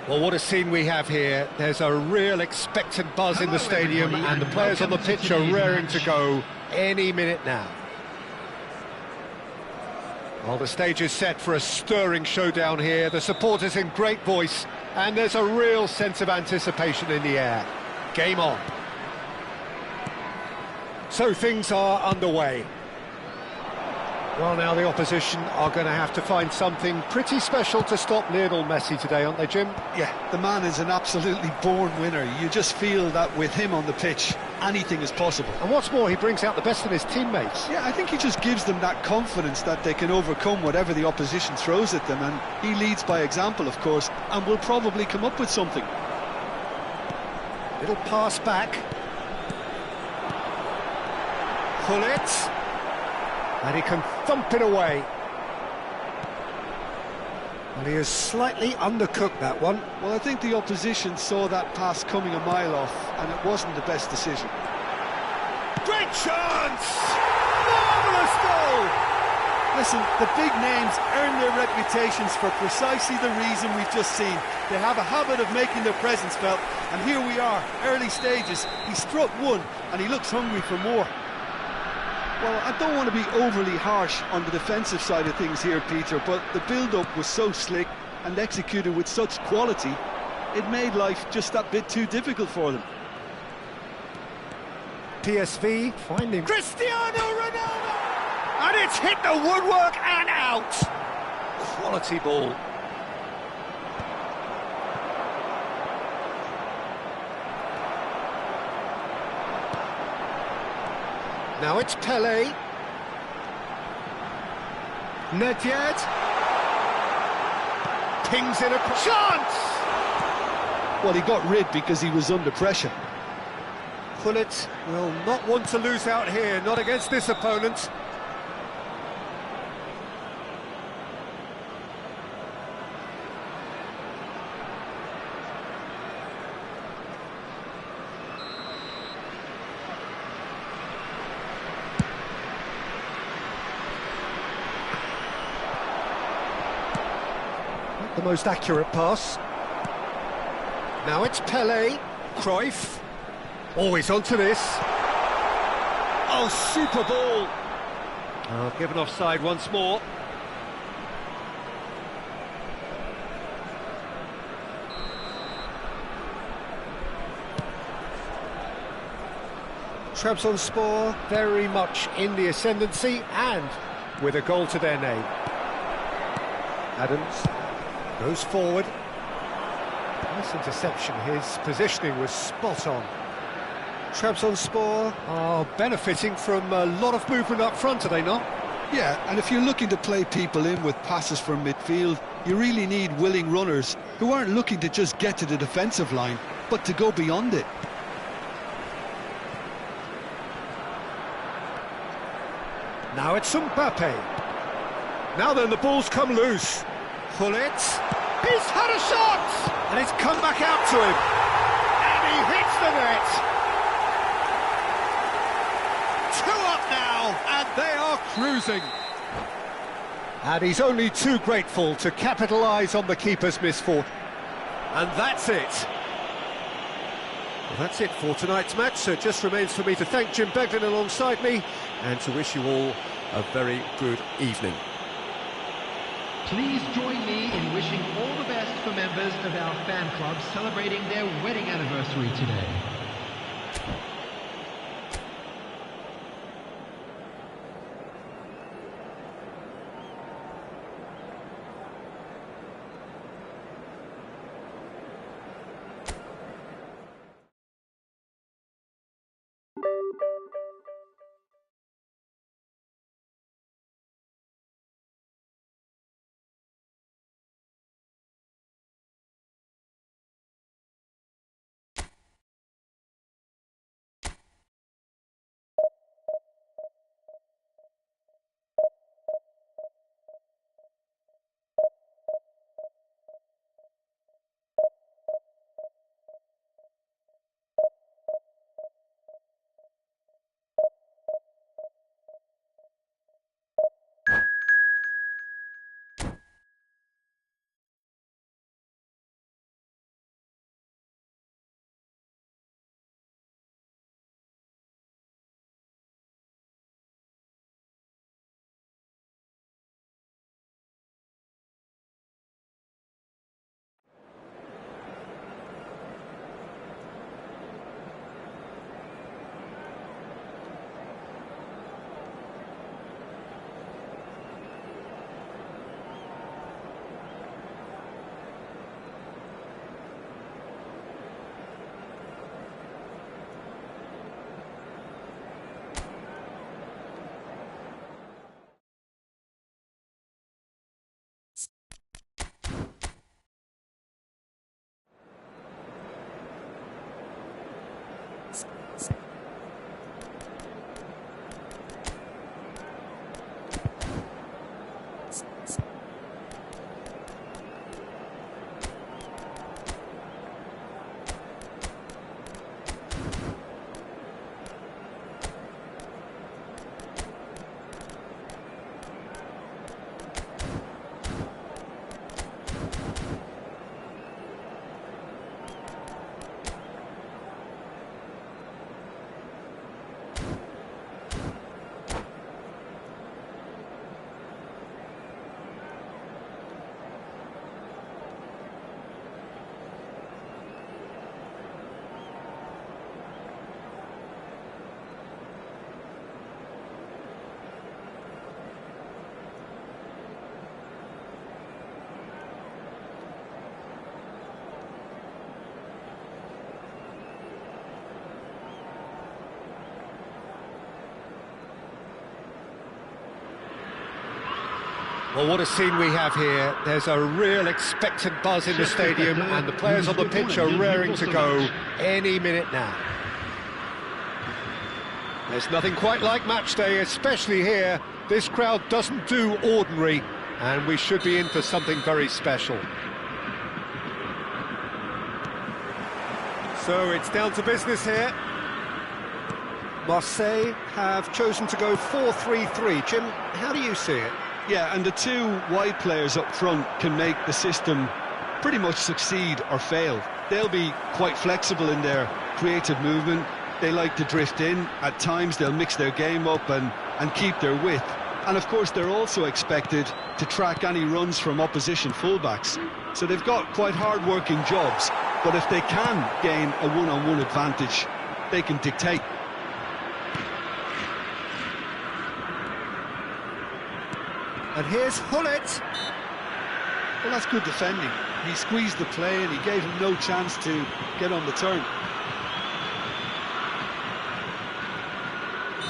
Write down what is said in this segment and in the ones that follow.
Well, what a scene we have here. There's a real expectant buzz in the stadium, and the players on the pitch are raring to go any minute now. Well, the stage is set for a stirring showdown here. The supporters in great voice, and there's a real sense of anticipation in the air. Game on. So things are underway. Well, now the opposition are going to have to find something pretty special to stop Lionel Messi today, aren't they, Jim? Yeah, the man is an absolutely born winner. You just feel that with him on the pitch, anything is possible. And what's more, he brings out the best in his teammates. Yeah, I think he just gives them that confidence that they can overcome whatever the opposition throws at them, and he leads by example, of course, and will probably come up with something. Little pass back. Pull it. And he can thump it away. And he has slightly undercooked that one. Well, I think the opposition saw that pass coming a mile off, and it wasn't the best decision. Great chance! Marvellous goal! Listen, the big names earn their reputations for precisely the reason we've just seen. They have a habit of making their presence felt, and here we are, early stages. He struck one, and he looks hungry for more. Well, I don't want to be overly harsh on the defensive side of things here, Peter, but the build-up was so slick and executed with such quality, it made life just that bit too difficult for them. PSV finding Cristiano Ronaldo! And it's hit the woodwork and out! Quality ball. Now it's Pele. Nedved. Pings in a chance! Well, he got rid because he was under pressure. Gullit will not want to lose out here, not against this opponent. The most accurate pass. Now it's Pele. Cruyff. Always onto this. Oh, super ball. Oh, given offside once more. Trabzonspor very much in the ascendancy and with a goal to their name. Adams goes forward. Nice interception. His positioning was spot on. Trabzonspor are benefiting from a lot of movement up front, are they not? Yeah, and if you're looking to play people in with passes from midfield, you really need willing runners who aren't looking to just get to the defensive line, but to go beyond it. Now it's Mbappe. Now then, the ball's come loose. Pull it. He's had a shot! And it's come back out to him. And he hits the net. 2 up now, and they are cruising. And he's only too grateful to capitalise on the keeper's misfortune. And that's it. Well, that's it for tonight's match, so it just remains for me to thank Jim Beglin alongside me and to wish you all a very good evening. Please join me in wishing all the best for members of our fan club celebrating their wedding anniversary today. Well, what a scene we have here. There's a real expectant buzz in the stadium, and the players on the pitch are raring to go any minute now. There's nothing quite like match day, especially here. This crowd doesn't do ordinary, and we should be in for something very special. So it's down to business here. Marseille have chosen to go 4-3-3. Jim, how do you see it? Yeah, and the two wide players up front can make the system pretty much succeed or fail. They'll be quite flexible in their creative movement. They like to drift in. At times they'll mix their game up and keep their width. And of course they're also expected to track any runs from opposition fullbacks. So they've got quite hard-working jobs, but if they can gain a one-on-one advantage, they can dictate. And here's Hullet. Well, that's good defending. He squeezed the play and he gave him no chance to get on the turn.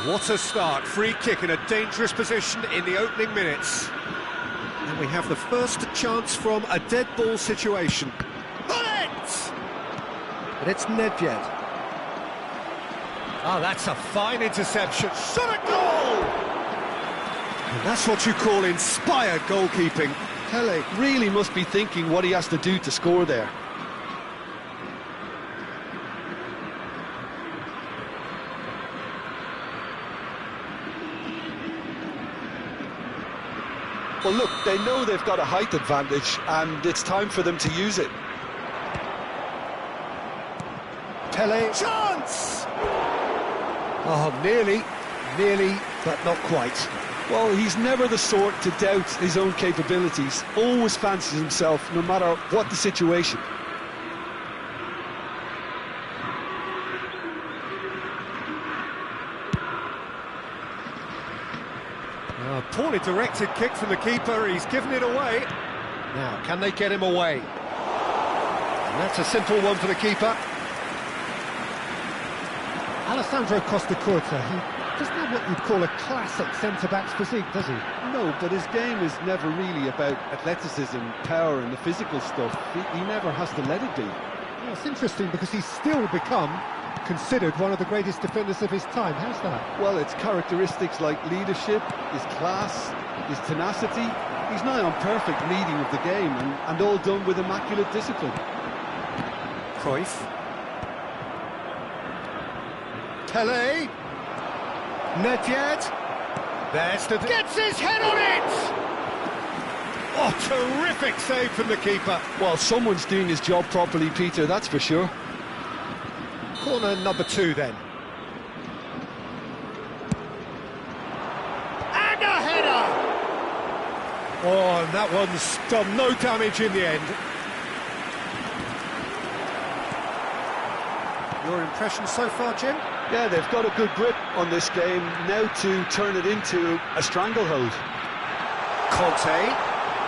What a start. Free kick in a dangerous position in the opening minutes. And we have the first chance from a dead ball situation. Hullet! But it's Nedved. Oh, that's a fine interception. Shot a goal! And that's what you call inspired goalkeeping. Pele really must be thinking what he has to do to score there. Well, look, they know they've got a height advantage, and it's time for them to use it. Pele. Chance! Oh, nearly, but not quite. Well, he's never the sort to doubt his own capabilities. Always fancies himself, no matter what the situation. Poorly directed kick from the keeper. He's given it away. Now, can they get him away? And that's a simple one for the keeper. Alessandro Costacurta, he doesn't have what you'd call a classic centre-back's physique, does he? No, but his game is never really about athleticism, power and the physical stuff. He never has to let it be. Well, it's interesting because he's still become considered one of the greatest defenders of his time. How's that? Well, it's characteristics like leadership, his class, his tenacity. He's nigh on perfect leading of the game, and all done with immaculate discipline. Cruyff. Pele. Nedved. There's the... Gets his head on it! Oh, terrific save from the keeper. Well, someone's doing his job properly, Peter, that's for sure. Corner number 2 then. And a header! Oh, and that one's done no damage in the end. Your impression so far, Jim? Yeah, they've got a good grip on this game, now to turn it into a stranglehold. Conte,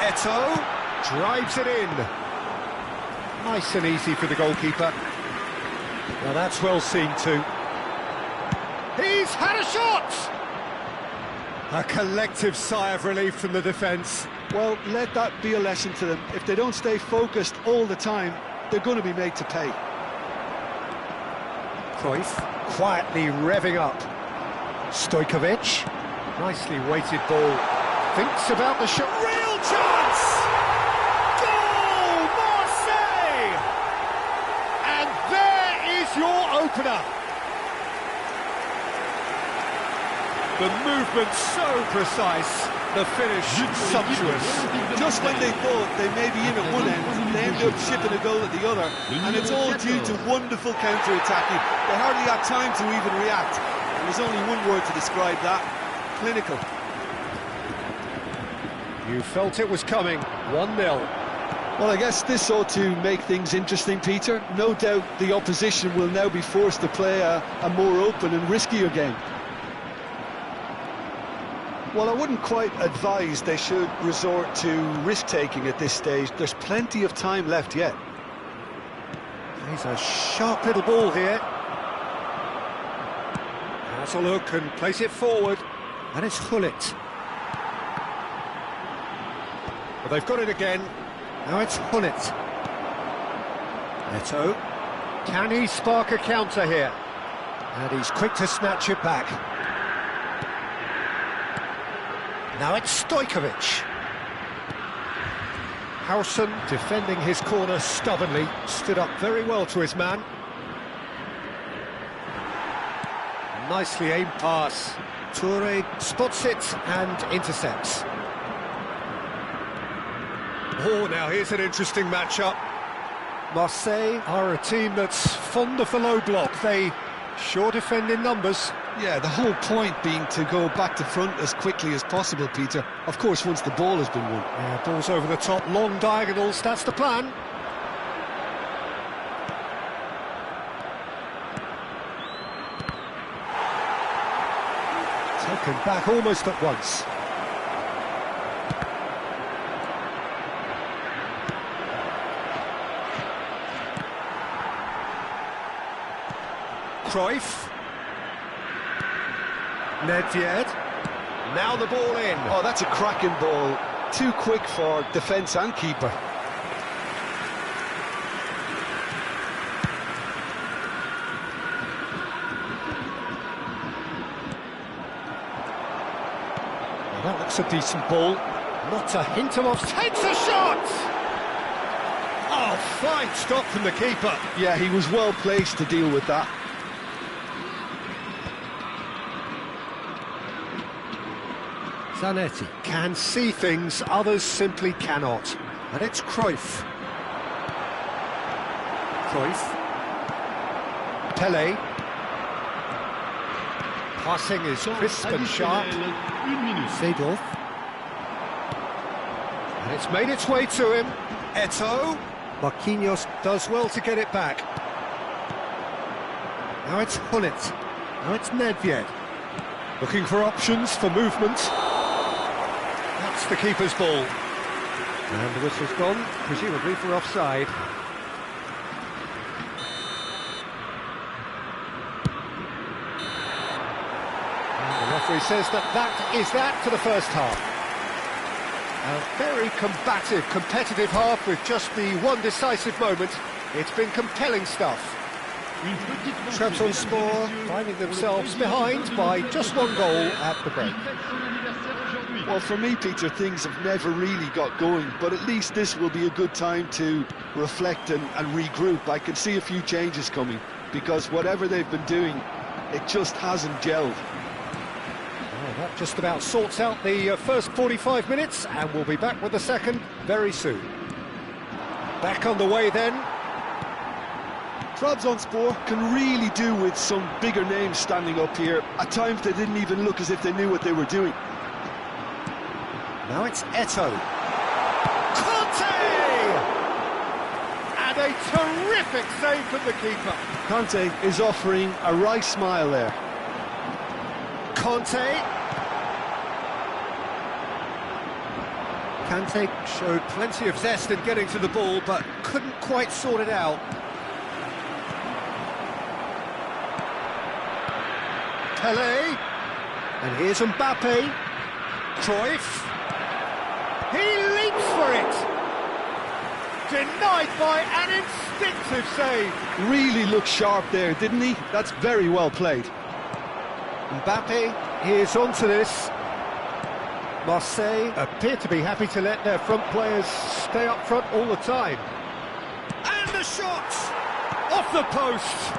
Eto'o, drives it in. Nice and easy for the goalkeeper. Now that's well seen too. He's had a shot! A collective sigh of relief from the defence. Well, let that be a lesson to them. If they don't stay focused all the time, they're going to be made to pay. Cruyff. quietly revving up. Stojkovic, nicely weighted ball, thinks about the shot. Real chance! Goal, Marseille! And there is your opener. The movement so precise, the finish sumptuous. Just when they thought they may be in at one end, they end up shipping a goal at the other, and it's all due to wonderful counter-attacking. They hardly had time to even react. And there's only one word to describe that: clinical. You felt it was coming, 1-0. Well, I guess this ought to make things interesting, Peter. No doubt the opposition will now be forced to play a more open and riskier game. Well, I wouldn't quite advise they should resort to risk-taking at this stage. There's plenty of time left yet. He's a sharp little ball here. Has a look and place it forward. And it's Hullet. Well, they've got it again. Now it's Hullet. Neto. Can he spark a counter here? And he's quick to snatch it back. Now it's Stojkovic. Howson, defending his corner stubbornly, stood up very well to his man. Nicely aimed pass. Toure spots it and intercepts. Oh, now here's an interesting matchup. Marseille are a team that's fond of the low block. They sure defend in numbers. Yeah, the whole point being to go back to front as quickly as possible, Peter. Of course, once the ball has been won. Yeah, balls over the top, long diagonals, that's the plan. Taken back almost at once. Cruyff. Nedved. Now the ball in. Oh, that's a cracking ball. Too quick for defence and keeper. Well, that looks a decent ball. Not a hint of off. Takes a shot! Oh, fine stop from the keeper. Yeah, he was well placed to deal with that. Zanetti can see things others simply cannot. And it's Cruyff. Cruyff. Pele. Passing is crisp and sharp. Seedorf. And it's made its way to him. Eto'o. Marquinhos does well to get it back. Now it's Hullet. Now it's Nedved. Looking for options for movement. That's the keeper's ball. And the whistle's gone, presumably for offside. And the referee says that is that for the first half. A very combative, competitive half with just the one decisive moment. It's been compelling stuff. Trabzonspor finding themselves behind by just one goal at the break. Well, for me, Peter, things have never really got going, but at least this will be a good time to reflect and regroup. I can see a few changes coming, because whatever they've been doing, it just hasn't gelled. Well, that just about sorts out the first 45 minutes, and we'll be back with the second very soon. Back on the way then. Trabzonspor can really do with some bigger names standing up here. At times they didn't even look as if they knew what they were doing. Now it's Eto'o. Conte! And a terrific save from the keeper. Conte is offering a wry smile there. Conte. Kante showed plenty of zest in getting to the ball, but couldn't quite sort it out. Pele. And here's Mbappe. Cruyff. He leaps for it! Denied by an instinctive impressive save. Really looked sharp there, didn't he? That's very well played. Mbappe is onto this. Marseille appear to be happy to let their front players stay up front all the time. And the shot! Off the post!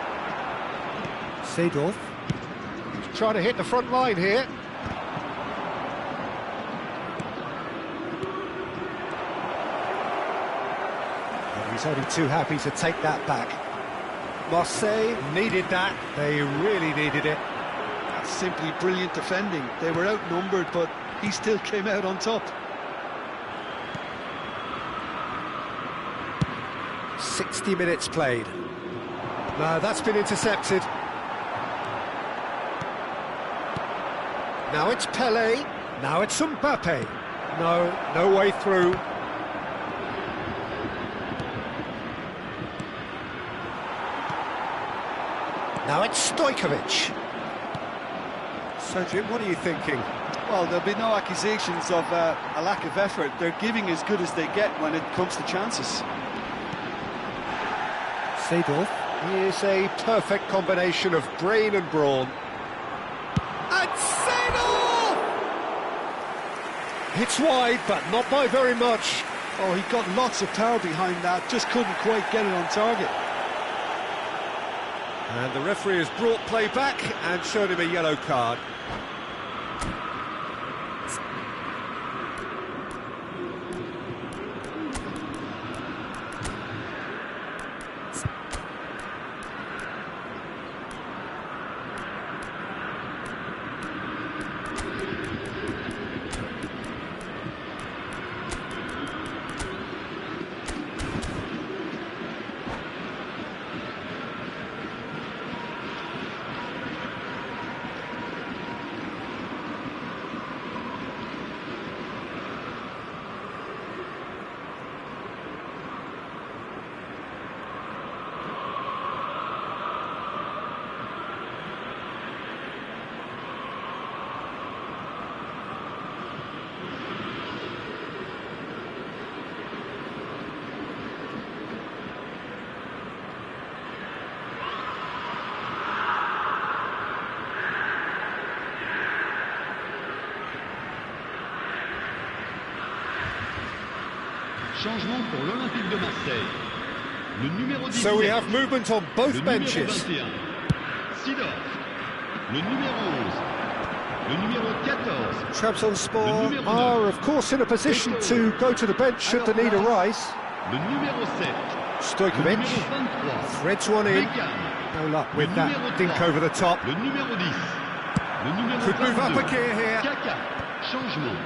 Seedorf trying to hit the front line here. And he's only too happy to take that back. Marseille needed that, they really needed it. That's simply brilliant defending. They were outnumbered, but he still came out on top. 60 minutes played. No, that's been intercepted. Now it's Pelé. Now it's Mbappe. No way through. Now it's Stojkovic. Cedric, what are you thinking? Well, there'll be no accusations of a lack of effort. They're giving as good as they get when it comes to chances. Seedorf is a perfect combination of brain and brawn. And Seedorf! It's wide, but not by very much. Oh, he got lots of power behind that, just couldn't quite get it on target. And the referee has brought play back and shown him a yellow card. Changement pour l'Olympique de Marseille. Le numéro 10. So we have movement on both benches. Seedorf. Le numéro 11. Le numéro 14. Trabzonspor are, of course, in a position to go to the bench should the need arise. Le numéro 7. Stojkovic threads one in. No luck with that dink over the top. Le numéro 10. Le numéro Could move up a gear here. Kaka. Changement.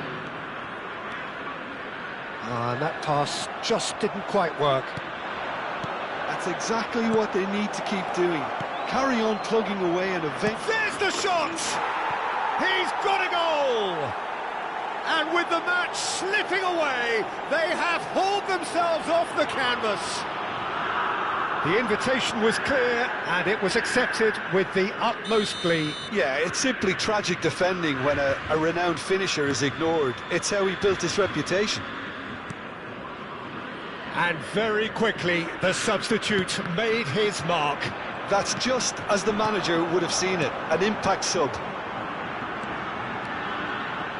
And that pass just didn't quite work. That's exactly what they need to keep doing. Carry on plugging away and eventually... There's the shot! He's got a goal! And with the match slipping away, they have hauled themselves off the canvas. The invitation was clear, and it was accepted with the utmost glee. Yeah, it's simply tragic defending when a renowned finisher is ignored. It's how he built his reputation. And very quickly, the substitute made his mark. That's just as the manager would have seen it, an impact sub.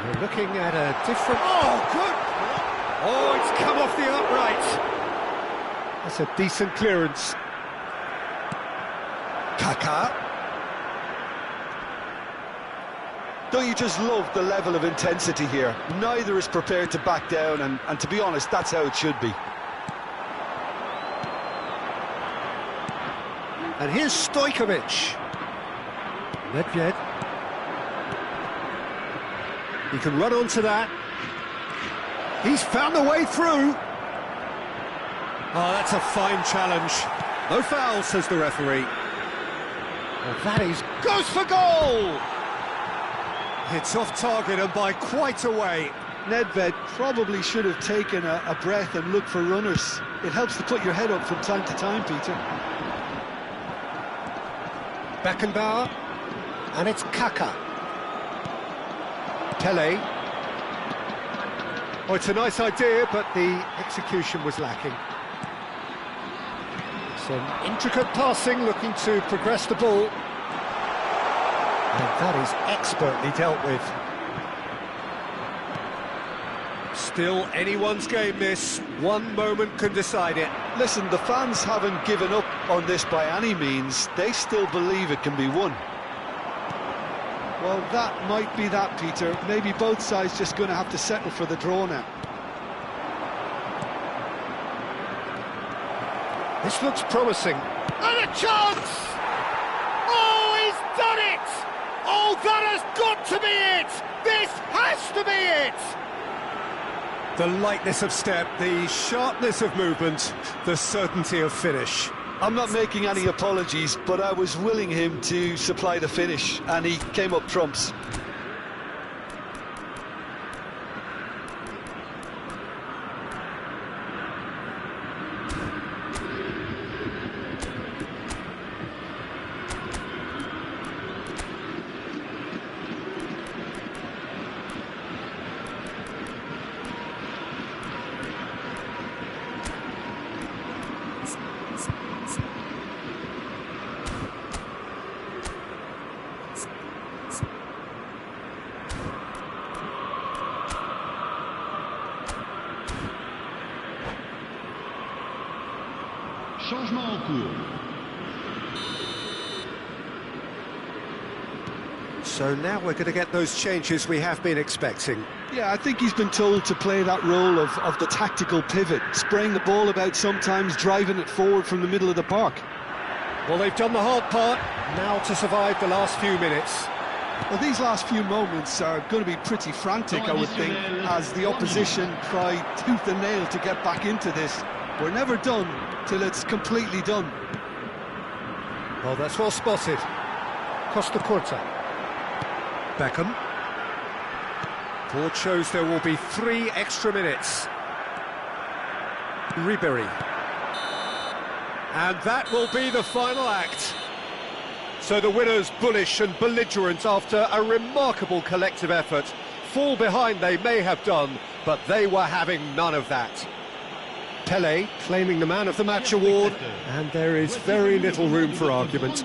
We're looking at a different... Oh, good! Oh, it's come off the upright. That's a decent clearance. Kaka. Don't you just love the level of intensity here? Neither is prepared to back down, and to be honest, that's how it should be. And here's Stojkovic. Nedved. He can run onto that. He's found a way through. Oh, that's a fine challenge. No foul, says the referee. Well, that is... goes for goal! It's off target and by quite a way. Nedved probably should have taken a breath and looked for runners. It helps to put your head up from time to time, Peter. Beckenbauer, and it's Kaka. Pelé. Oh, it's a nice idea, but the execution was lacking. Some intricate passing, looking to progress the ball. And that is expertly dealt with. Still anyone's game, this. One moment can decide it. Listen, the fans haven't given up on this by any means. They still believe it can be won. Well, that might be that, Peter. Maybe both sides just going to have to settle for the draw now. This looks promising. And a chance! Oh, he's done it! Oh, that has got to be it! This has to be it! The lightness of step, the sharpness of movement, the certainty of finish. I'm not making any apologies, but I was willing him to supply the finish, and he came up trumps. Changement en cours. So now we're going to get those changes we have been expecting. Yeah, I think he's been told to play that role of the tactical pivot, spraying the ball about sometimes, driving it forward from the middle of the park. Well, they've done the hard part, now to survive the last few minutes. Well, these last few moments are going to be pretty frantic, I would think, as the opposition try tooth and nail to get back into this. We're never done till it's completely done. Oh, that's well spotted. Costa Curta. Beckham. Board shows there will be 3 extra minutes. Ribery. And that will be the final act. So the winners, bullish and belligerent after a remarkable collective effort. Fall behind they may have done, but they were having none of that. Pelé claiming the Man of the Match award, and there is very little room for argument.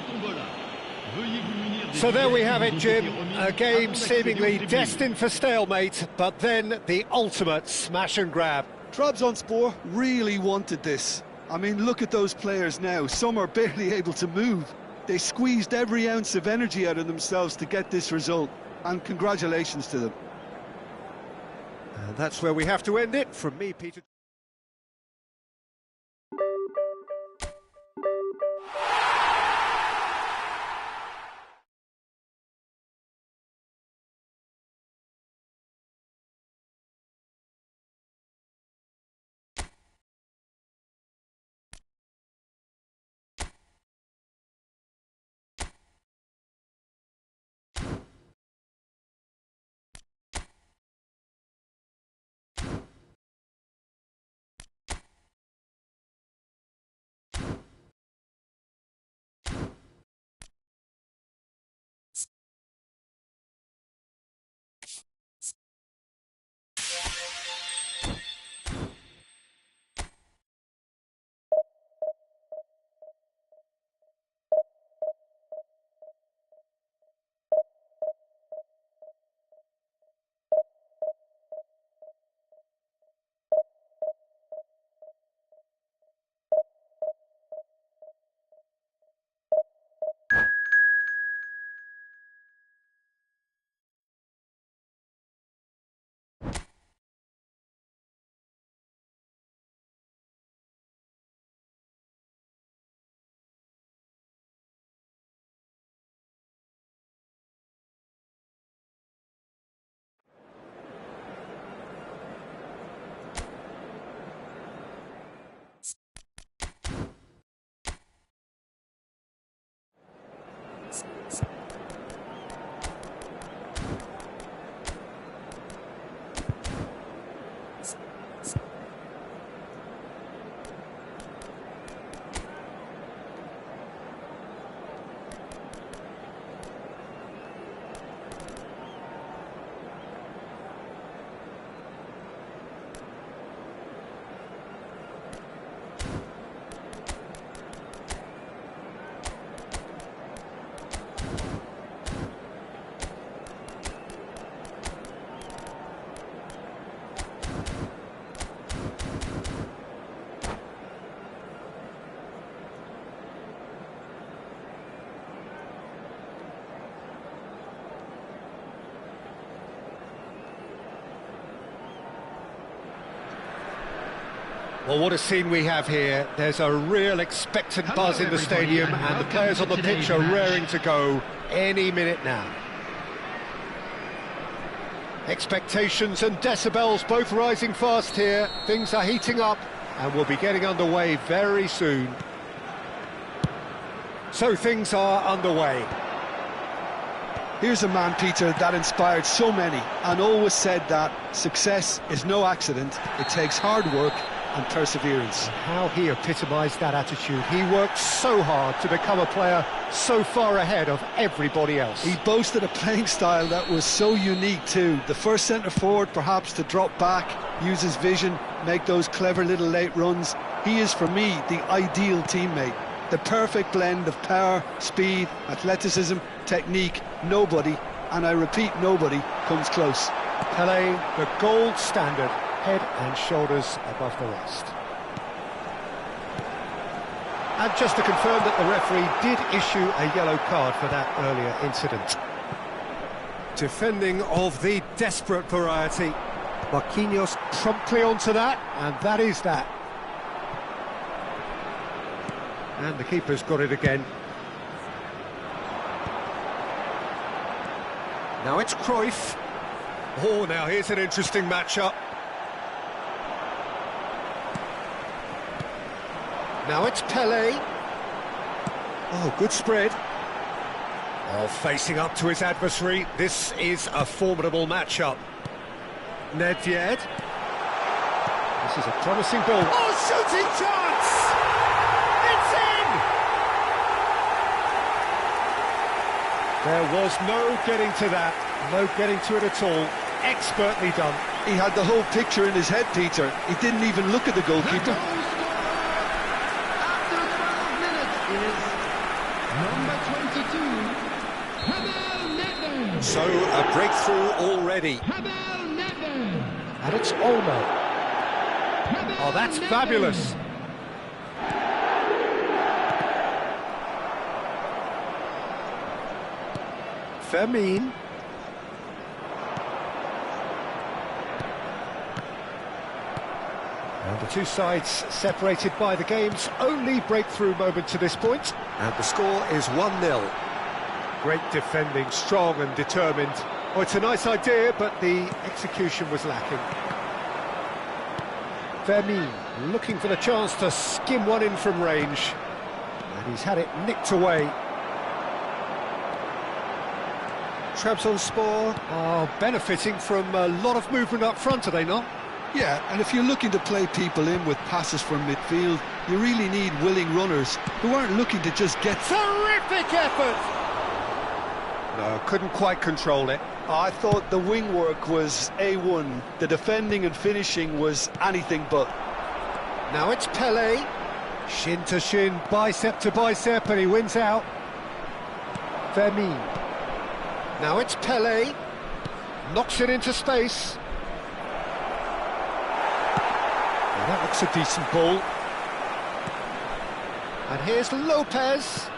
So there we have it, Jim. A game seemingly destined for stalemate, but then the ultimate smash and grab. Trabzonspor really wanted this. I mean, look at those players now. Some are barely able to move. They squeezed every ounce of energy out of themselves to get this result, and congratulations to them. And that's where we have to end it. From me, Peter. Well, what a scene we have here. There's a real expectant buzz in the stadium, and the players on the pitch are raring to go any minute now. Expectations and decibels both rising fast here. Things are heating up, and we'll be getting underway very soon. So things are underway. Here's a man, Peter, that inspired so many and always said that success is no accident. It takes hard work and perseverance. How he epitomised that attitude. He worked so hard to become a player so far ahead of everybody else. He boasted a playing style that was so unique too. The first centre-forward perhaps to drop back, use his vision, make those clever little late runs. He is, for me, the ideal teammate. The perfect blend of power, speed, athleticism, technique. Nobody, and I repeat, nobody, comes close. Pelé, the gold standard, head and shoulders above the rest. And just to confirm that the referee did issue a yellow card for that earlier incident. Defending of the desperate variety. Marquinhos promptly onto that, and that is that. And the keeper's got it again. Now it's Cruyff. Oh, now here's an interesting matchup. Now it's Pelé. Oh, good spread. Oh, facing up to his adversary. This is a formidable matchup. Nedved. This is a promising ball. Oh, shooting chance! It's in! There was no getting to that. No getting to it at all. Expertly done. He had the whole picture in his head, Peter. He didn't even look at the goalkeeper. After 12 minutes, it is number 22, Pavel Nedved. So, a breakthrough already. Pavel Nedved. And it's Olmo. Oh, that's fabulous. Fermin. And the two sides separated by the game's only breakthrough moment to this point. And the score is 1-0. Great defending, strong and determined. Oh, it's a nice idea, but the execution was lacking. Fermin looking for the chance to skim one in from range. And he's had it nicked away. Trabzonspor are benefiting from a lot of movement up front, are they not? Yeah, and if you're looking to play people in with passes from midfield, you really need willing runners who aren't looking to just get... Terrific effort! No, couldn't quite control it. I thought the wing work was A1. The defending and finishing was anything but. Now it's Pelé. Shin to shin, bicep to bicep, and he wins out. Fermin. Now it's Pelé. Knocks it into space. And that looks a decent ball. And here's Lopez.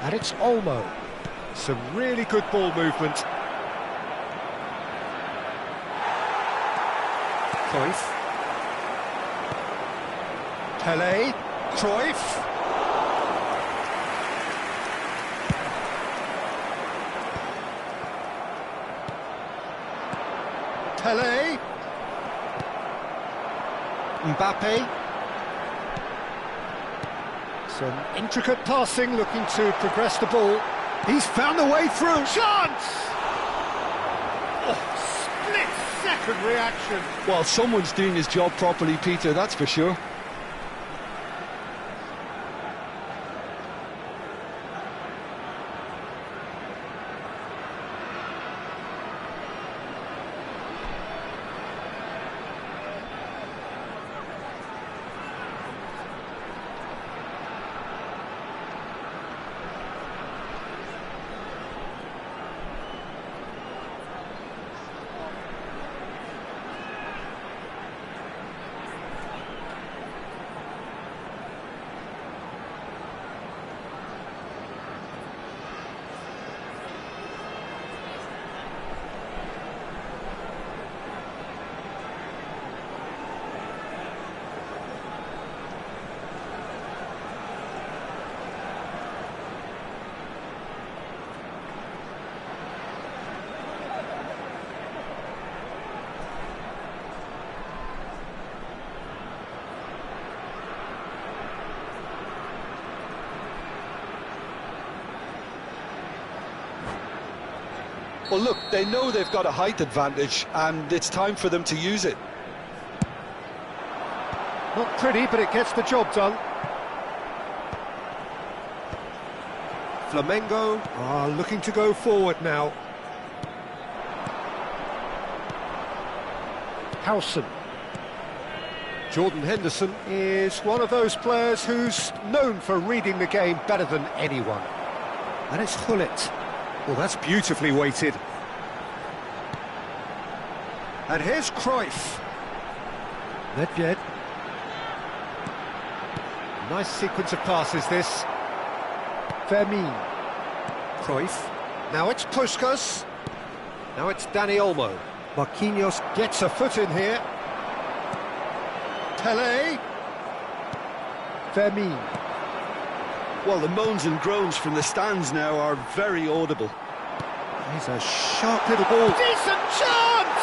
And it's Olmo. Some really good ball movement. Cruyff. Pelé. Cruyff. Pelé. Mbappe. Some intricate passing, looking to progress the ball. He's found a way through. Chance! Oh, split-second reaction. Well, someone's doing his job properly, Peter, that's for sure. Well, look, they know they've got a height advantage, and it's time for them to use it. Not pretty, but it gets the job done. Flamengo are looking to go forward now. Howson. Jordan Henderson is one of those players who's known for reading the game better than anyone. And it's Hullet. Well, that's beautifully weighted. And here's Cruyff. Nedved. Nice sequence of passes, this. Fermin. Cruyff. Now it's BUSCAR. Now it's Dani Olmo. Marquinhos gets a foot in here. Pelé. Fermin. Well, the moans and groans from the stands now are very audible. He's a sharp little ball. Decent chance!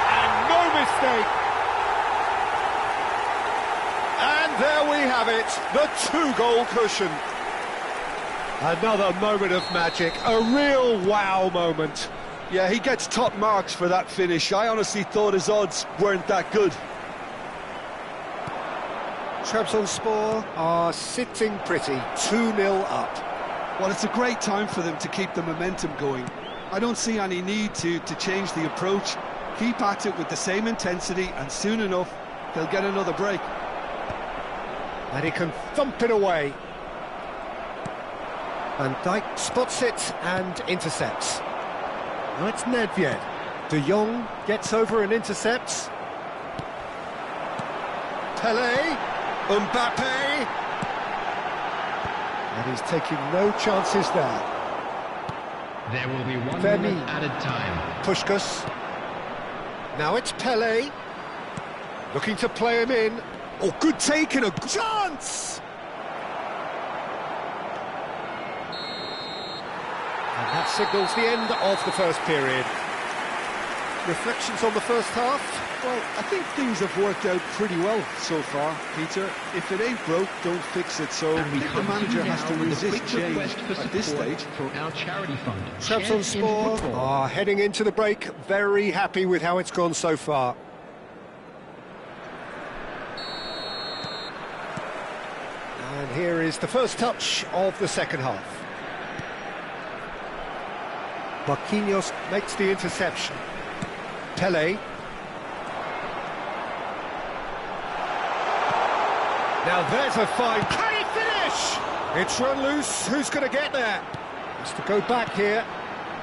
And no mistake. And there we have it, the two-goal cushion. Another moment of magic, a real wow moment. Yeah, he gets top marks for that finish. I honestly thought his odds weren't that good. Trabzonspor are sitting pretty, 2-0 up. Well, it's a great time for them to keep the momentum going. I don't see any need to change the approach. Keep at it with the same intensity, and soon enough, they'll get another break. And he can thump it away. Van Dijk spots it and intercepts. Now it's Nedved. De Jong gets over and intercepts. Pelé. Mbappe. And he's taking no chances there. There will be 1 Fermin. minute added time. BUSCAR. Now it's Pelé. Looking to play him in. Oh, good take and a chance! And that signals the end of the first period. Reflections on the first half? Well, I think things have worked out pretty well so far, Peter. If it ain't broke, don't fix it. So And we the come manager has to with a resist quick change request for at this support stage. for our charity fund. Trabzonspor eFootball. are heading into the break, very happy with how it's gone so far. And here is the first touch of the second half. Marquinhos makes the interception. Pelé. Now there's a fine... Can he finish? It's run loose, who's going to get there? Has to go back here.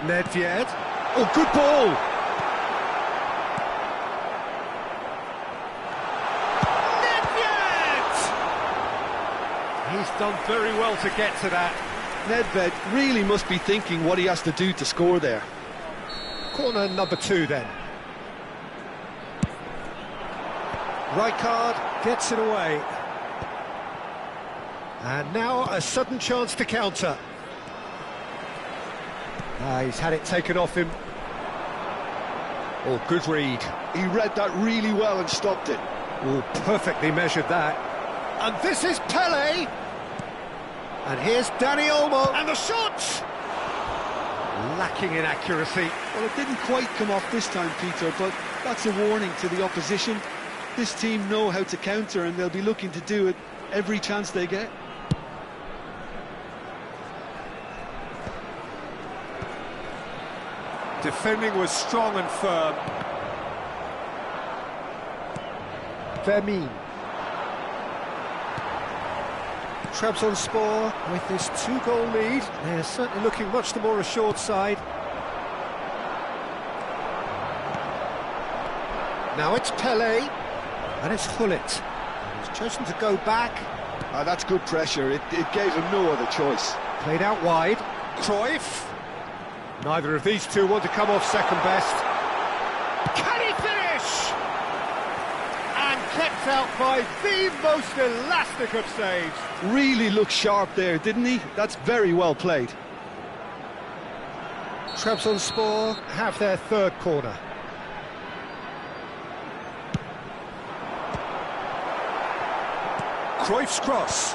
Nedved. Oh, good ball! Nedved! He's done very well to get to that. Nedved really must be thinking what he has to do to score there. Corner number 2 then. Rijkaard gets it away. And now a sudden chance to counter. He's had it taken off him. Oh, good read. He read that really well and stopped it. Oh, perfectly measured that. And this is Pelé! And here's Dani Olmo. And the shot! Lacking in accuracy. Well, it didn't quite come off this time, Peter, but that's a warning to the opposition. This team know how to counter, and they'll be looking to do it every chance they get. Defending was strong and firm. Fermin. Trabzonspor with this 2-goal lead. They're certainly looking much the more assured side. Now it's Pelé. And it's Hullet. He's chosen to go back. That's good pressure. It gave him no other choice. Played out wide. Cruyff. Neither of these two want to come off second best. Can he finish? And kept out by the most elastic of saves. Really looked sharp there, didn't he? That's very well played. Trabzonspor have their third corner. Cruyff's cross.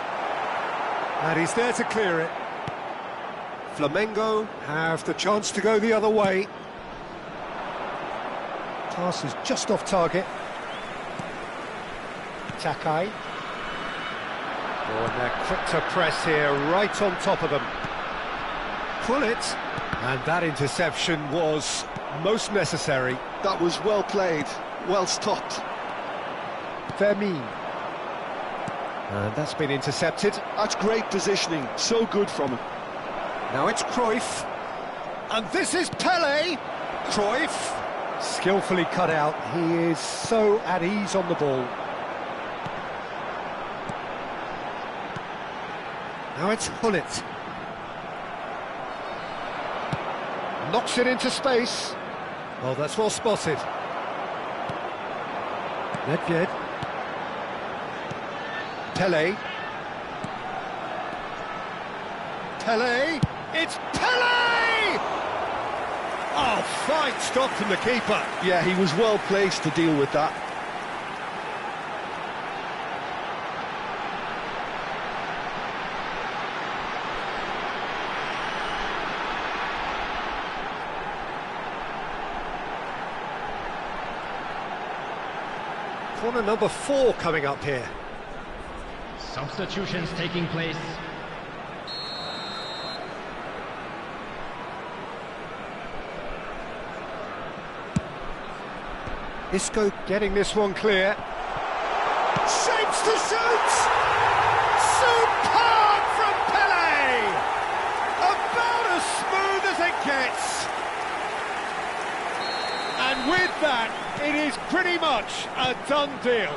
And he's there to clear it. Flamengo have the chance to go the other way. Pass is just off target. Takai. Oh, and they're quick to press here, right on top of them. Pull it. And that interception was most necessary. That was well played, well stopped. Vermin. And that's been intercepted. That's great positioning, so good from him. Now it's Cruyff. And this is Pele. Cruyff. Skillfully cut out. He is so at ease on the ball. Now it's Hullet. Knocks it into space. Oh, that's well spotted. Nedved. Pele. Pele. It's Pele! Oh, fine stop from the keeper. Yeah, he was well placed to deal with that. Corner number 4 coming up here. Substitutions taking place. Isco getting this one clear. Shapes to shoot! Superb from Pele! About as smooth as it gets. And with that, it is pretty much a done deal.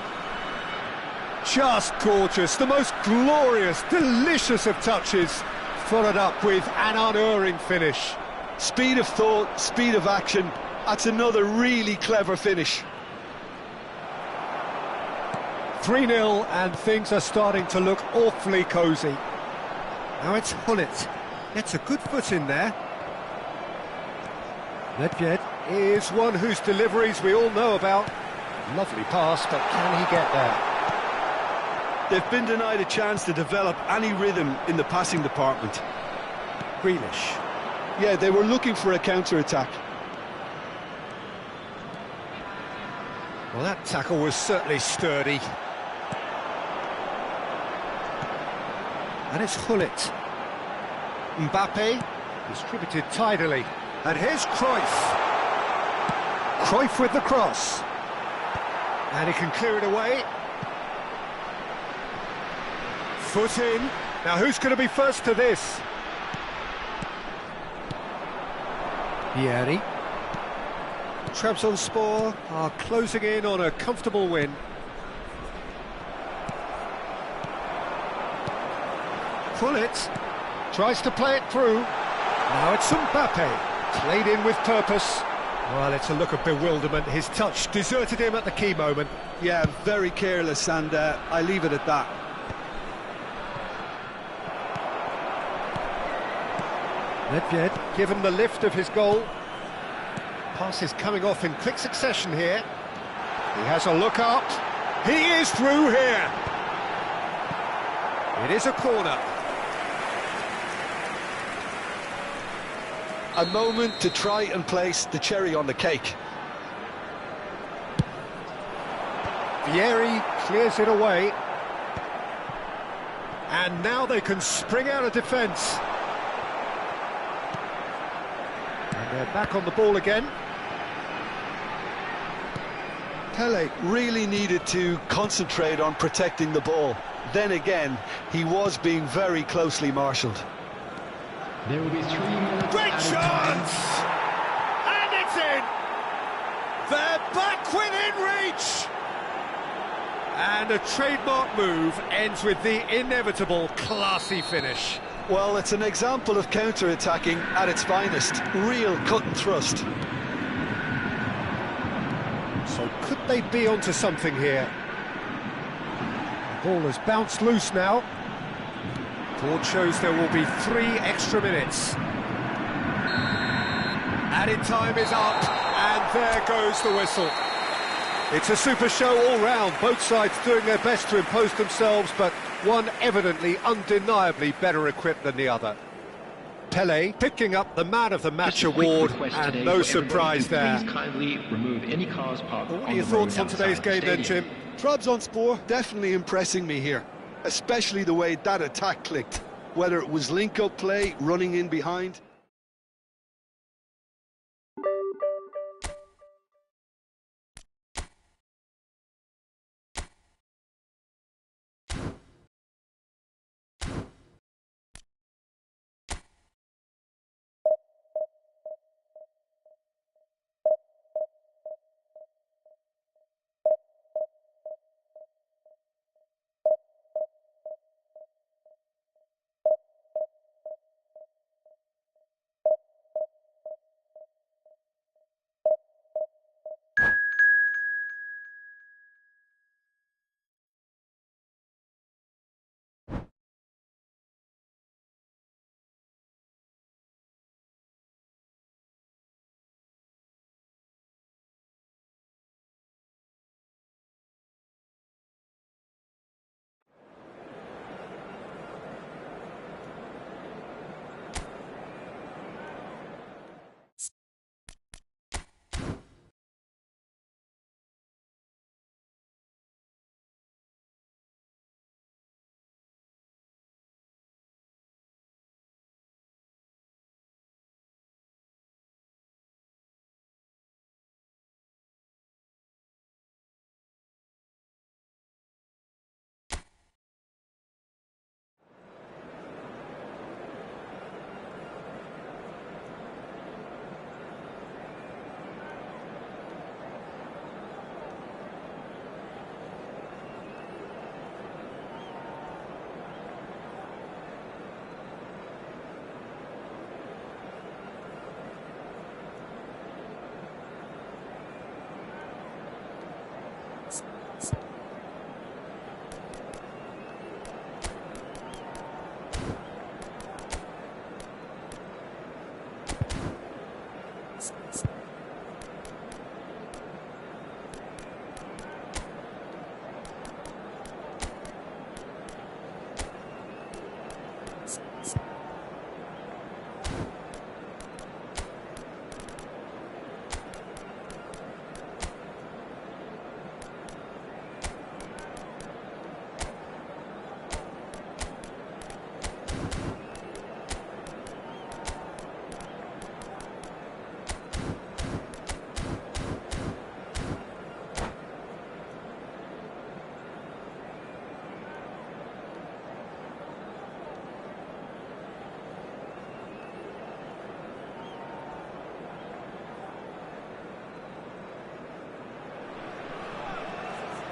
Just gorgeous, the most glorious, delicious of touches, followed up with an unerring finish. Speed of thought, speed of action. That's another really clever finish. 3-0 and things are starting to look awfully cosy. Now it's Hullet. Gets a good foot in there. Nedved is one whose deliveries we all know about. Lovely pass, but can he get there? They've been denied a chance to develop any rhythm in the passing department. Grealish. Yeah, they were looking for a counter-attack. Well, that tackle was certainly sturdy. And it's Hullet. Mbappe, distributed tidily. And here's Cruyff. Cruyff with the cross. And he can clear it away. Foot in. Now who's going to be first to this? Vieri. Trabzonspor are closing in on a comfortable win. Hullet tries to play it through. Now it's Mbappe, played in with purpose. Well, it's a look of bewilderment. His touch deserted him at the key moment. Yeah, very careless, and I leave it at that. Nedved given the lift of his goal. Pass is coming off in quick succession here. He has a look up. He is through here. It is a corner. A moment to try and place the cherry on the cake. Vieri clears it away. And now they can spring out of defence. And they're back on the ball again. Pele really needed to concentrate on protecting the ball. Then again, he was being very closely marshalled. There will be 3 minutes. Great chance! And it's in! They're back within reach! And a trademark move ends with the inevitable classy finish. Well, it's an example of counter-attacking at its finest. Real cut and thrust. So could they be onto something here? The ball has bounced loose now. Board shows there will be 3 extra minutes. Added time is up, and there goes the whistle. It's a super show all round, both sides doing their best to impose themselves, but one evidently, undeniably better equipped than the other. Pele picking up the Man of the Match award, and no surprise there. Please kindly remove any cars parked. What are your thoughts on today's game then, Jim? Trabzonspor definitely impressing me here, especially the way that attack clicked, whether it was link-up play, running in behind.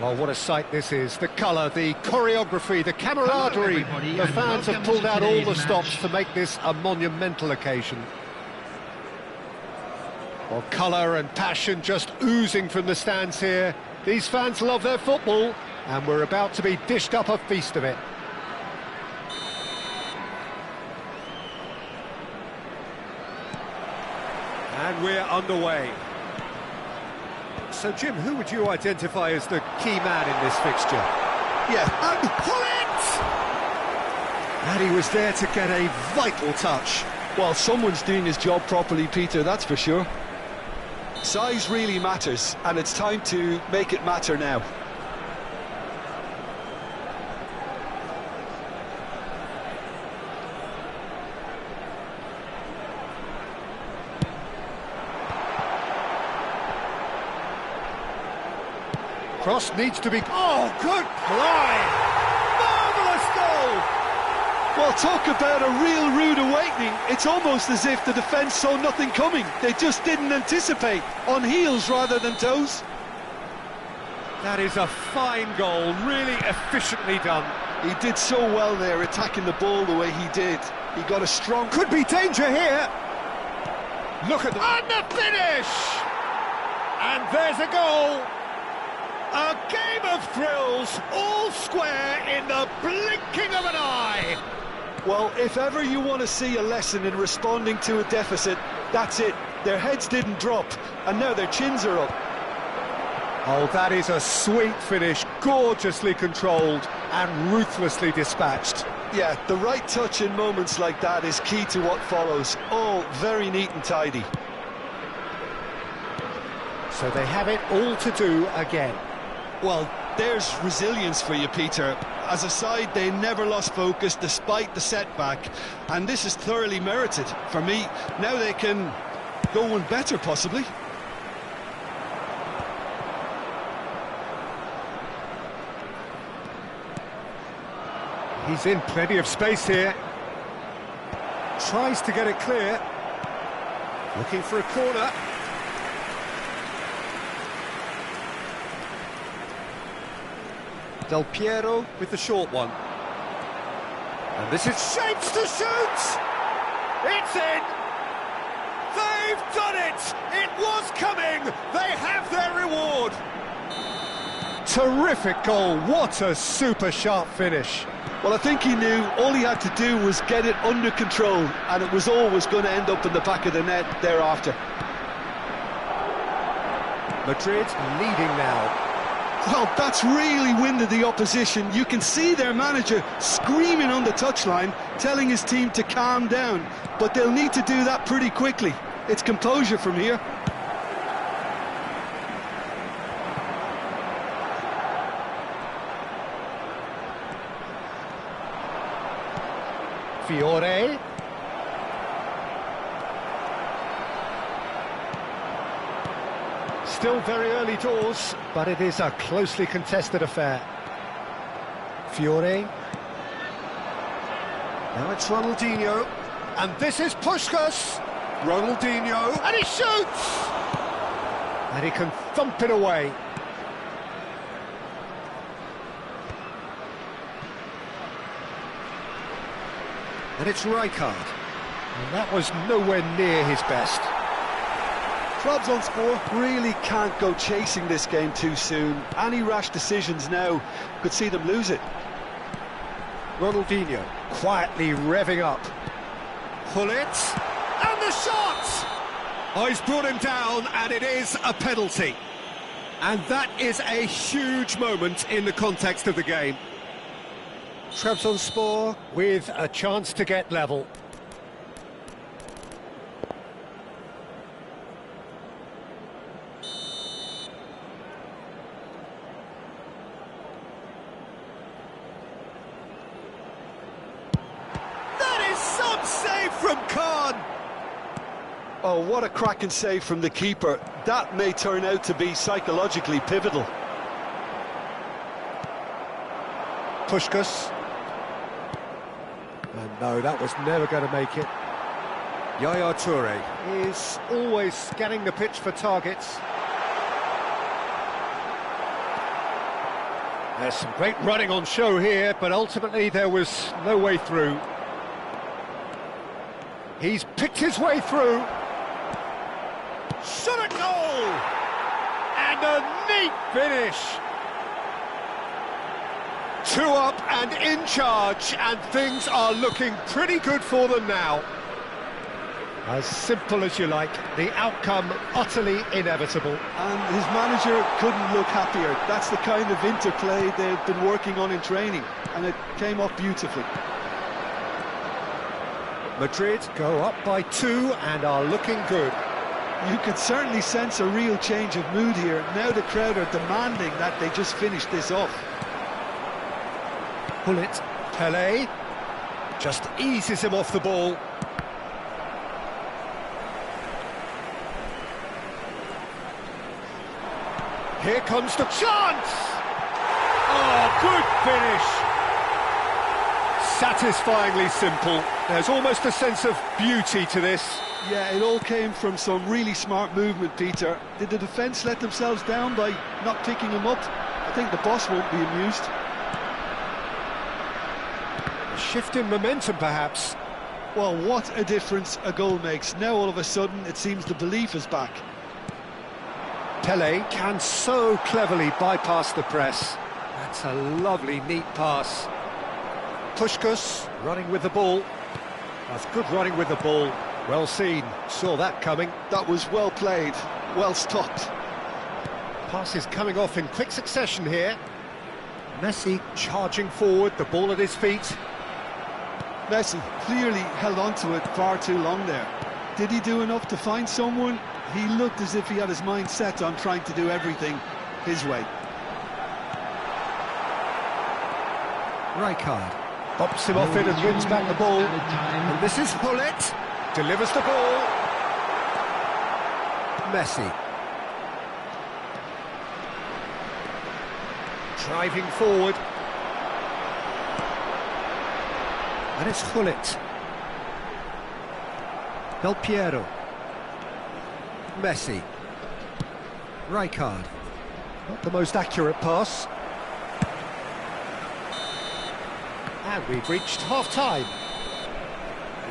Well, what a sight this is. The colour, the choreography, the camaraderie. The fans have pulled out all the stops to make this a monumental occasion. Well, colour and passion just oozing from the stands here. These fans love their football, and we're about to be dished up a feast of it. And we're underway. So, Jim, who would you identify as the key man in this fixture? Yeah, and pull it! And he was there to get a vital touch. Well, someone's doing his job properly, Peter, that's for sure. Size really matters, and it's time to make it matter now. Cross needs to be... Oh, good play! Marvellous goal! Well, talk about a real rude awakening. It's almost as if the defence saw nothing coming. They just didn't anticipate, on heels rather than toes. That is a fine goal, really efficiently done. He did so well there, attacking the ball the way he did. He got a strong... Could be danger here! Look at... And the finish! And there's a goal! A game of thrills, all square in the blinking of an eye. Well, if ever you want to see a lesson in responding to a deficit, that's it. Their heads didn't drop, and now their chins are up. Oh, that is a sweet finish, gorgeously controlled and ruthlessly dispatched. Yeah, the right touch in moments like that is key to what follows. All very neat and tidy. So they have it all to do again. Well, there's resilience for you, Peter. As a side, they never lost focus despite the setback, and this is thoroughly merited. For me, now they can go one better, possibly. He's in plenty of space here. Tries to get it clear. Looking for a corner. Del Piero with the short one. And this is shapes to shoot! It's in! They've done it! It was coming! They have their reward! Terrific goal, what a super sharp finish. Well, I think he knew all he had to do was get it under control, and it was always going to end up in the back of the net thereafter. Madrid leading now. Well, that's really winded the opposition. You can see their manager screaming on the touchline, telling his team to calm down. But they'll need to do that pretty quickly. It's composure from here. Fiore. Still very early doors, but it is a closely contested affair. Fiore. Now it's Ronaldinho. And this is Puskás. Ronaldinho. And he shoots! And he can thump it away. And it's Rijkaard. And that was nowhere near his best. Trabzonspor really can't go chasing this game too soon. Any rash decisions now could see them lose it. Ronaldinho quietly revving up. Gullit, and the shot! Oh, he's brought him down, and it is a penalty. And that is a huge moment in the context of the game. Trabzonspor with a chance to get level. Save from Khan. Oh, what a cracking save from the keeper. That may turn out to be psychologically pivotal. Puskás. And no, that was never going to make it. Yaya Toure is always scanning the pitch for targets. There's some great running on show here, but ultimately there was no way through. He's picked his way through. Shot a goal! And a neat finish. 2 up and in charge, and things are looking pretty good for them now. As simple as you like, the outcome utterly inevitable. And his manager couldn't look happier. That's the kind of interplay they've been working on in training, and it came off beautifully. Madrid go up by 2 and are looking good. You can certainly sense a real change of mood here. Now the crowd are demanding that they just finish this off. Gullit, Pelé, just eases him off the ball. Here comes the chance! Oh, good finish! Satisfyingly simple. There's almost a sense of beauty to this. Yeah, it all came from some really smart movement, Peter. Did the defence let themselves down by not picking him up? I think the boss won't be amused. A shift in momentum, perhaps. Well, what a difference a goal makes. Now, all of a sudden, it seems the belief is back. Pelé can so cleverly bypass the press. That's a lovely, neat pass. Puskás running with the ball. That's good running with the ball. Well seen. Saw that coming. That was well played. Well stopped. Passes coming off in quick succession here. Messi charging forward, the ball at his feet. Messi clearly held on to it far too long there. Did he do enough to find someone? He looked as if he had his mind set on trying to do everything his way. Rijkaard pops him off it and wins back the ball. And this is Hullet. Delivers the ball. Messi. Driving forward. And it's Hullet. Del Piero. Messi. Rijkaard. Not the most accurate pass. And we've reached half-time.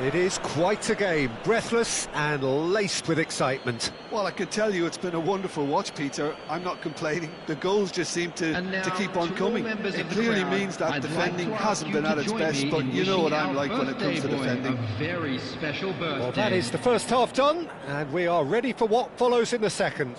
It is quite a game, breathless and laced with excitement. Well, I can tell you it's been a wonderful watch, Peter. I'm not complaining. The goals just seem to keep on coming. It clearly means that defending hasn't been at its best, but you know what I'm like when it comes to defending. A very special birthday. Well, that is the first half done, and we are ready for what follows in the second.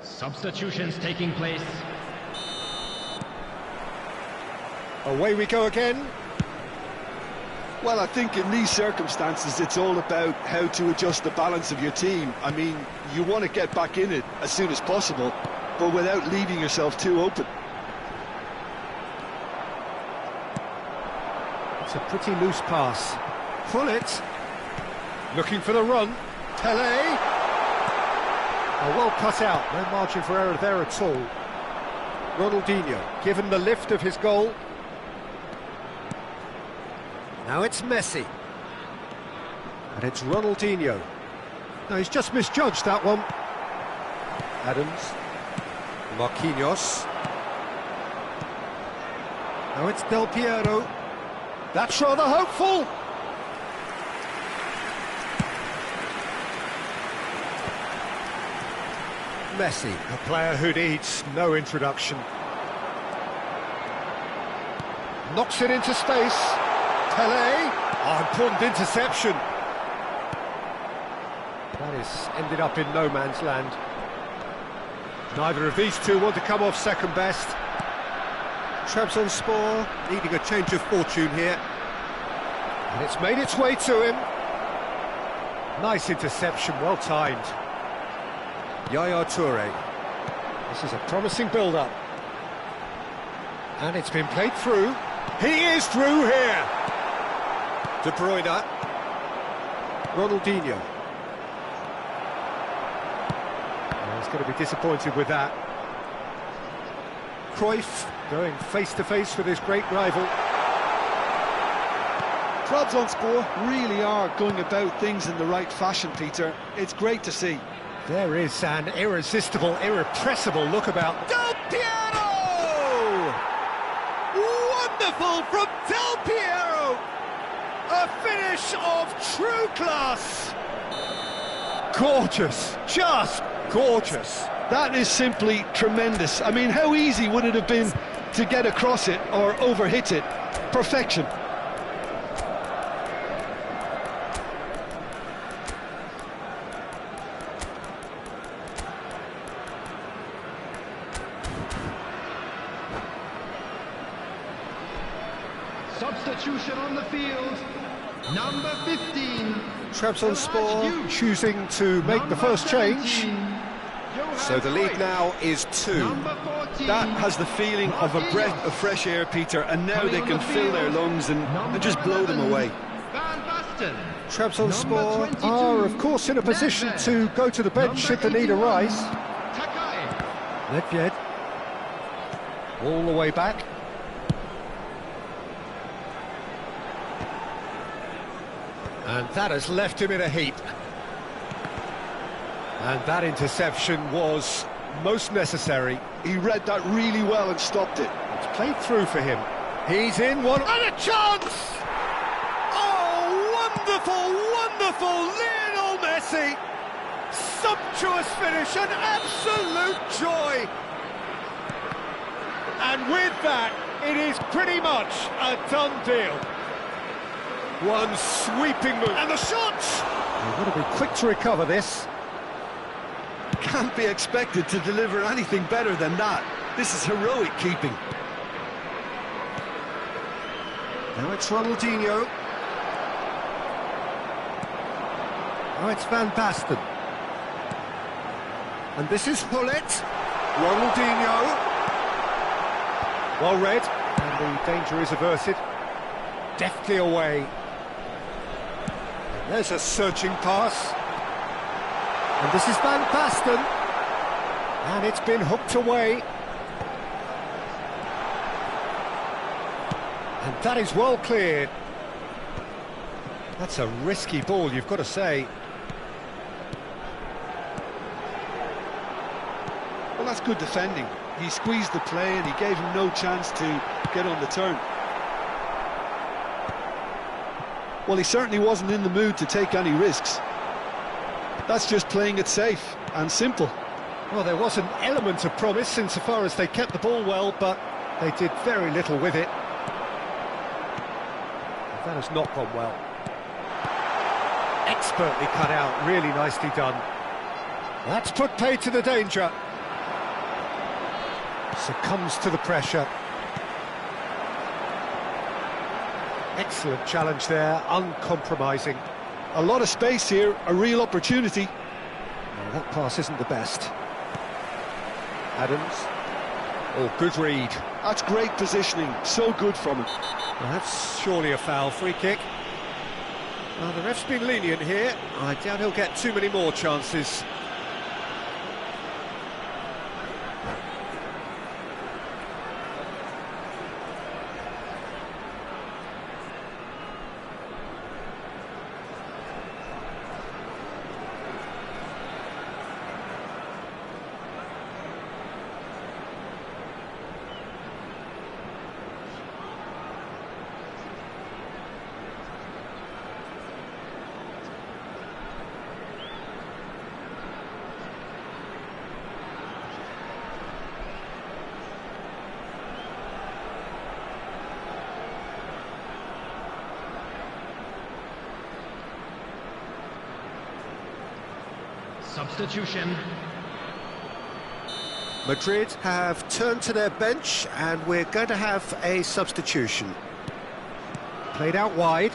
Substitutions taking place. Away we go again. Well, I think in these circumstances it's all about how to adjust the balance of your team. I mean, you want to get back in it as soon as possible, but without leaving yourself too open. It's a pretty loose pass. Hullet. Looking for the run. Pele. Oh, well cut out, no margin for error there at all. Ronaldinho, given the lift of his goal. Now it's Messi. And it's Ronaldinho. No, he's just misjudged that one. Adams. Marquinhos. Now it's Del Piero. That's rather hopeful. Messi, a player who needs no introduction. Knocks it into space. Pele. Oh, important interception. That is ended up in no man's land. Neither of these two want to come off second best. Trabzonspor needing a change of fortune here. And it's made its way to him. Nice interception, well timed. Yaya Toure. This is a promising build-up. And it's been played through. He is through here! De Bruyne. Ronaldinho. Oh, he's going to be disappointed with that. Cruyff going face-to-face with his great rival. Trabzonspor really are going about things in the right fashion, Peter. It's great to see. There is an irresistible, irrepressible look about. Del Piero! Wonderful from Del Piero! A finish of true class! Gorgeous, just gorgeous. That is simply tremendous. I mean, how easy would it have been to get across it or overhit it? Perfection. Substitution on the field, number 15. Trabzonspor choosing to make the first change. So the lead now is 2. That has the feeling of a breath of fresh air, Peter, and now they can fill their lungs and just blow them away. Trabzonspor are, of course, in a position to go to the bench should the need arise. Nedved. All the way back. And that has left him in a heap. And that interception was most necessary. He read that really well and stopped it. It's played through for him. He's in one, and a chance! Oh, wonderful, wonderful Lionel Messi! Sumptuous finish, an absolute joy! And with that, it is pretty much a done deal. One sweeping move, and the shot! They've got to be quick to recover this. Can't be expected to deliver anything better than that. This is heroic keeping. Now it's Ronaldinho. Now it's Van Basten. And this is Hullet. Ronaldinho. Well read, and the danger is averted. Deftly away. There's a searching pass. And this is Van Basten. And it's been hooked away. And that is well cleared. That's a risky ball, you've got to say. Well, that's good defending. He squeezed the play and he gave him no chance to get on the turn. Well, he certainly wasn't in the mood to take any risks. That's just playing it safe and simple. Well, there was an element of promise insofar as they kept the ball well, but they did very little with it. That has not gone well. Expertly cut out, really nicely done. That's put paid to the danger. Succumbs to the pressure. Excellent challenge there, uncompromising. A lot of space here, a real opportunity. No, that pass isn't the best. Adams. Oh, good read. That's great positioning, so good from him. Well, that's surely a foul, free kick. Well, the ref's been lenient here. I doubt he'll get too many more chances. Substitution. Madrid have turned to their bench and we're going to have a substitution. Played out wide.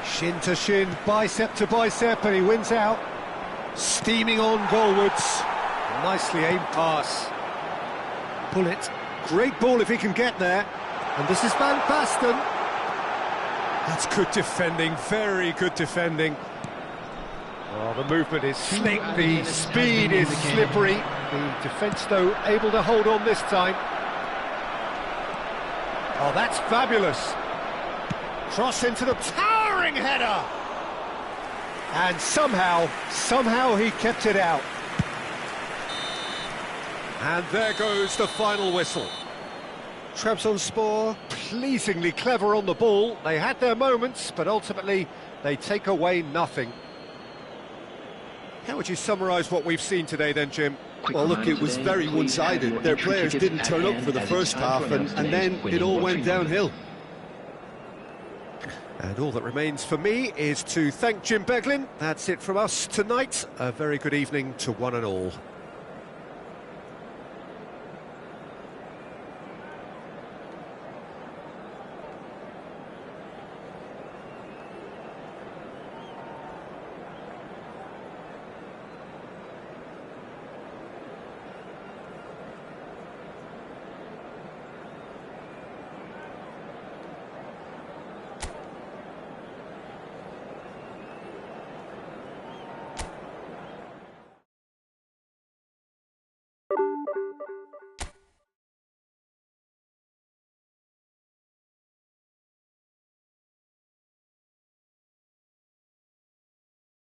Shin to shin, bicep to bicep, and he wins out. Steaming on goalwards. Nicely aimed pass. Pull it. Great ball if he can get there. And this is Van Basten. That's good defending, very good defending. Oh, the movement is slick, the speed is slippery. The defence, though, able to hold on this time. Oh, that's fabulous. Cross into the towering header. And somehow he kept it out. And there goes the final whistle. Trabzonspor, pleasingly clever on the ball. They had their moments, but ultimately they take away nothing. How would you summarise what we've seen today then, Jim? Well, look, it was very one-sided. Their players didn't turn up for the first half, and then it all went downhill. And all that remains for me is to thank Jim Beglin. That's it from us tonight. A very good evening to one and all.